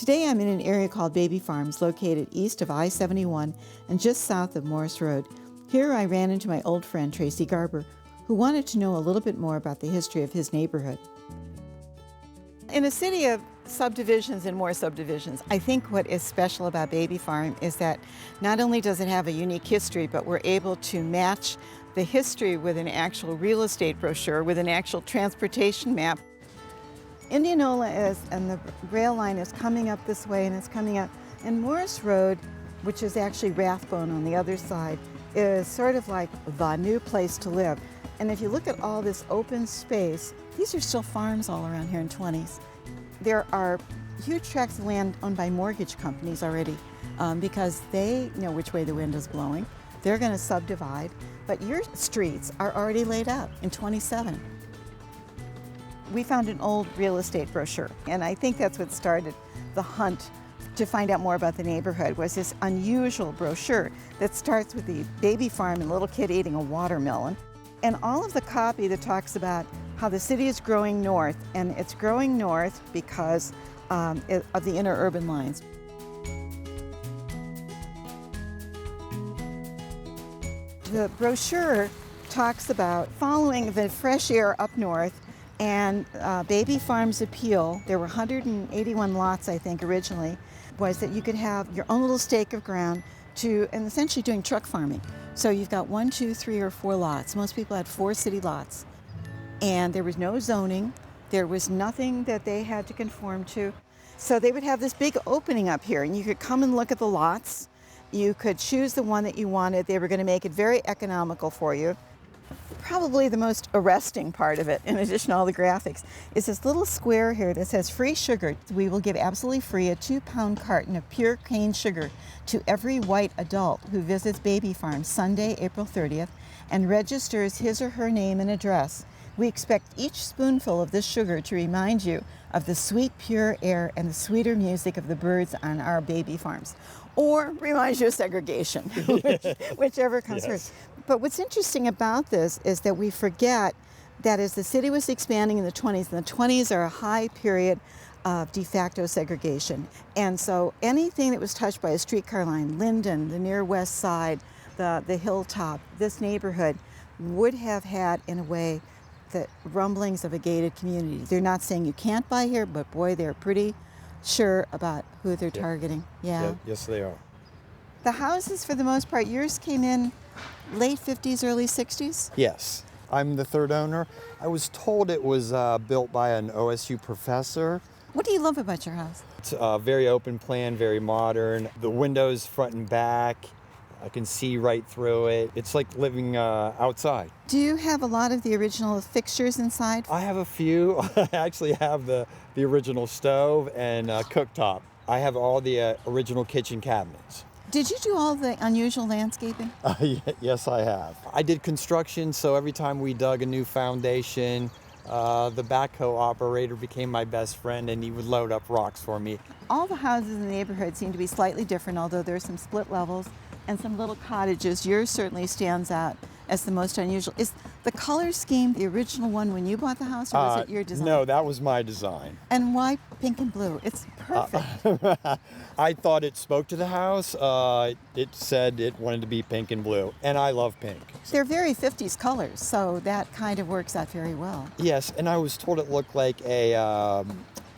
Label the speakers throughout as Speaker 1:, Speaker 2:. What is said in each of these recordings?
Speaker 1: Today I'm in an area called Baby Farms, located east of I-71 and just south of Morris Road. Here I ran into my old friend Tracy Garber, who wanted to know a little bit more about the history of his neighborhood. In a city of subdivisions and more subdivisions, I think what is special about Baby Farm is that not only does it have a unique history, but we're able to match the history with an actual real estate brochure, with an actual transportation map. Indianola is, and the rail line is coming up this way and it's coming up. And Morris Road, which is actually Rathbone on the other side, is sort of like the new place to live. And if you look at all this open space, these are still farms all around here in 20s. There are huge tracts of land owned by mortgage companies already because they know which way the wind is blowing. They're going to subdivide, but your streets are already laid out in 27. We found an old real estate brochure, and I think that's what started the hunt to find out more about the neighborhood, was this unusual brochure that starts with the baby farm and a little kid eating a watermelon, and all of the copy that talks about how the city is growing north, and it's growing north because of the interurban lines. The brochure talks about following the fresh air up north and Baby Farm's appeal. There were 181 lots, I think, originally, was that you could have your own little stake of ground and essentially doing truck farming. So you've got 1, 2, 3, or 4 lots. Most people had 4 city lots. And there was no zoning. There was nothing that they had to conform to. So they would have this big opening up here, and you could come and look at the lots. You could choose the one that you wanted. They were going to make it very economical for you. Probably the most arresting part of it, in addition to all the graphics, is this little square here that says free sugar. We will give absolutely free a 2-pound carton of pure cane sugar to every white adult who visits Baby Farm Sunday, April 30th, and registers his or her name and address. We expect each spoonful of this sugar to remind you of the sweet, pure air and the sweeter music of the birds on our baby farms. Or reminds you of segregation, whichever comes first. But what's interesting about this is that we forget that as the city was expanding in the 20s, and the 20s are a high period of de facto segregation. And so anything that was touched by a streetcar line, Linden, the near west side, the hilltop, this neighborhood, would have had, in a way, the rumblings of a gated community. They're not saying you can't buy here, but boy, they're pretty sure about who they're targeting. Yeah.
Speaker 2: Yes, they are.
Speaker 1: The houses, for the most part, yours came in late 50s, early 60s?
Speaker 2: Yes. I'm the third owner. I was told it was built by an OSU professor.
Speaker 1: What do you love about your house?
Speaker 2: It's very open plan, very modern. The windows front and back. I can see right through it. It's like living outside.
Speaker 1: Do you have a lot of the original fixtures inside?
Speaker 2: I have a few. I actually have the original stove and cooktop. I have all the original kitchen cabinets.
Speaker 1: Did you do all the unusual landscaping?
Speaker 2: Yes, I have. I did construction, so every time we dug a new foundation, the backhoe operator became my best friend, and he would load up rocks for me.
Speaker 1: All the houses in the neighborhood seem to be slightly different, although there's some split levels and some little cottages. Yours certainly stands out as the most unusual. Is the color scheme the original one when you bought the house, or was it your design?
Speaker 2: No, that was my design.
Speaker 1: And why pink and blue? It's perfect.
Speaker 2: I thought it spoke to the house. It said it wanted to be pink and blue, and I love pink.
Speaker 1: They're very 50s colors, so that kind of works out very well.
Speaker 2: Yes, and I was told it looked like a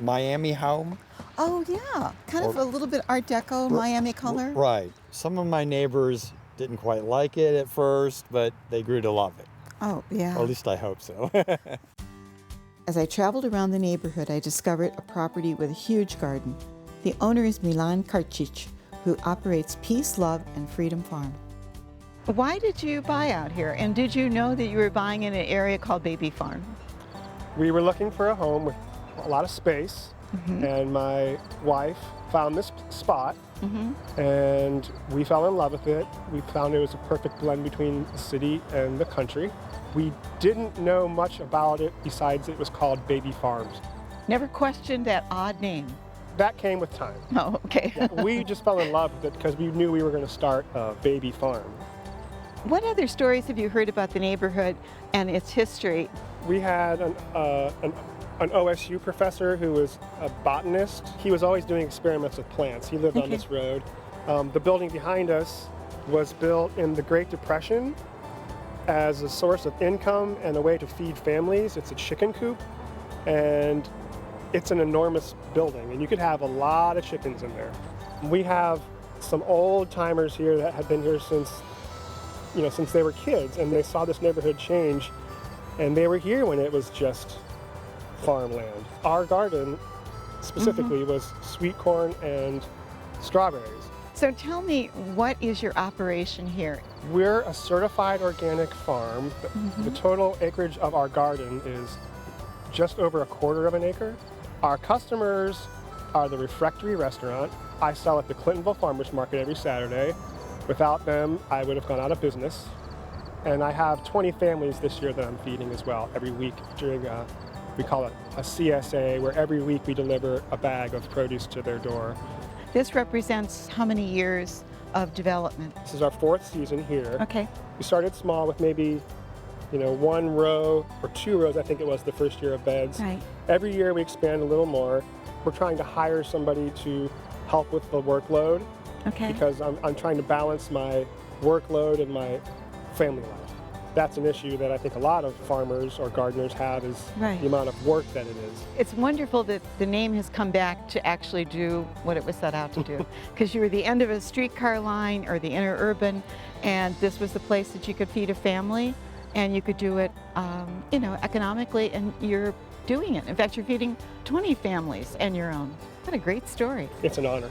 Speaker 2: Miami home.
Speaker 1: Oh yeah, kind of a little bit Art Deco, Miami color.
Speaker 2: Right. Some of my neighbors didn't quite like it at first, but they grew to love it.
Speaker 1: Oh yeah.
Speaker 2: Or at least I hope so.
Speaker 1: As I traveled around the neighborhood, I discovered a property with a huge garden. The owner is Milan Karcic, who operates Peace, Love, and Freedom Farm. Why did you buy out here? And did you know that you were buying in an area called Baby Farm?
Speaker 3: We were looking for a home with a lot of space, and my wife found this spot, and we fell in love with it. We found it was a perfect blend between the city and the country. We didn't know much about it besides it was called Baby Farms.
Speaker 1: Never questioned that odd name.
Speaker 3: That came with time.
Speaker 1: Oh, okay.
Speaker 3: Yeah, we just fell in love with it because we knew we were going to start a baby farm.
Speaker 1: What other stories have you heard about the neighborhood and its history?
Speaker 3: We had an OSU professor who was a botanist. He was always doing experiments with plants. He lived on this road. The building behind us was built in the Great Depression as a source of income and a way to feed families. It's a chicken coop, and it's an enormous building, and you could have a lot of chickens in there. We have some old timers here that have been here since they were kids, and they saw this neighborhood change, and they were here when it was just farmland. Our garden specifically was sweet corn and strawberries.
Speaker 1: So tell me, what is your operation here?
Speaker 3: We're a certified organic farm. The total acreage of our garden is just over a quarter of an acre. Our customers are the Refractory Restaurant. I sell at the Clintonville Farmers Market every Saturday. Without them, I would have gone out of business. And I have 20 families this year that I'm feeding as well every week during we call it a CSA, where every week we deliver a bag of produce to their door.
Speaker 1: This represents how many years of development?
Speaker 3: This is our 4th season here.
Speaker 1: Okay.
Speaker 3: We started small with maybe, 1 row or 2 rows, I think it was the first year of beds.
Speaker 1: Right.
Speaker 3: Every year we expand a little more. We're trying to hire somebody to help with the workload.
Speaker 1: Okay.
Speaker 3: Because I'm trying to balance my workload and my family life. That's an issue that I think a lot of farmers or gardeners have, is the amount of work that it is.
Speaker 1: It's wonderful that the name has come back to actually do what it was set out to do. Because you were the end of a streetcar line or the interurban, and this was the place that you could feed a family, and you could do it, economically, and you're doing it. In fact, you're feeding 20 families and your own. What a great story.
Speaker 3: It's an honor.